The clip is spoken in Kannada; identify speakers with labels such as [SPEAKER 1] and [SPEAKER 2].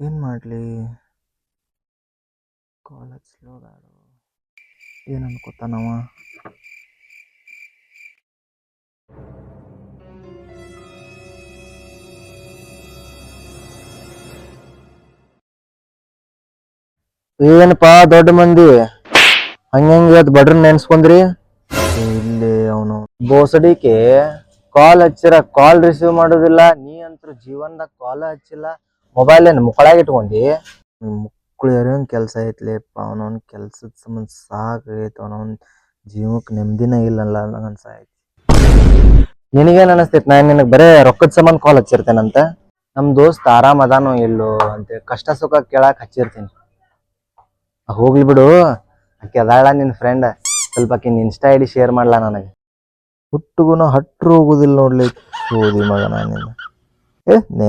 [SPEAKER 1] ಏನು ಮಾಡಲಿ? ಕಾಲ್ ಹಚ್ಲೋ ಬೇಡ? ಏನು ಅನ್ಕೋತಾನವ? ಏನಪ್ಪಾ ದೊಡ್ಡ ಮಂದಿ ಹಂಗೆ ಬಡ್ರ ನೆನ್ಸ್ಕೊಂಡ್ರಿ? ಇಲ್ಲಿ ಅವನು ಬೋಸಡಿಕೆ ಕಾಲ್ ಹಚ್ಚಿರ ಕಾಲ್ ರಿಸೀವ್ ಮಾಡೋದಿಲ್ಲ. ನೀ ಅಂತೂ ಜೀವನದಾಗ ಕಾಲ್ ಹಚ್ಚಿಲ್ಲ, ಮೊಬೈಲ್ ಏನು ಮುಕ್ಕಳಾಗಿ ಇಟ್ಕೊಂಡಿ? ಮುಕ್ಕಳು ಎರಂಗ್ ಕೆಲಸ ಐತ್ಲಿಪ್ಪ. ಅವನವನ್ ಕೆಲ್ಸದ ಸಂಬಂಧ ಸಾಕೈತೆ. ಅವನವನ್ ಜೀವಕ್ಕೆ ನೆಮ್ಮದಿನ ಇಲ್ಲಲ್ಲ ಅನ್ಸಾಯ್ತು. ನಿನಗೇನು ಅನಿಸ್ತೈತಿ? ನಾನು ನಿನಗೆ ಬರೇ ರೊಕ್ಕದ ಸಂಬಂಧ ಕಾಲ್ ಹಚ್ಚಿರ್ತೇನಂತ? ನಮ್ಮ ದೋಸ್ತ್ ಆರಾಮ್ ಅದಾನೋ ಇಲ್ಲೋ ಅಂತ ಕಷ್ಟ ಸುಖ ಕೇಳಕ್ ಹಚ್ಚಿರ್ತೀನಿ. ಹೋಗ್ಲಿ ಬಿಡು. ಆಕೆ ಅದಾಳ ನಿನ್ನ ಫ್ರೆಂಡ್, ಸ್ವಲ್ಪ ಆಕಿನ ಇನ್ಸ್ಟಾ ಐಡಿ ಶೇರ್ ಮಾಡ್ಲಾ ನನಗೆ. ಹುಟ್ಟುಗುಣ ಹಟ್ರು ಹೋಗುದಿಲ್ಲ ನೋಡ್ಲಿ. ಓದಿ ಮಗ ನಾನು.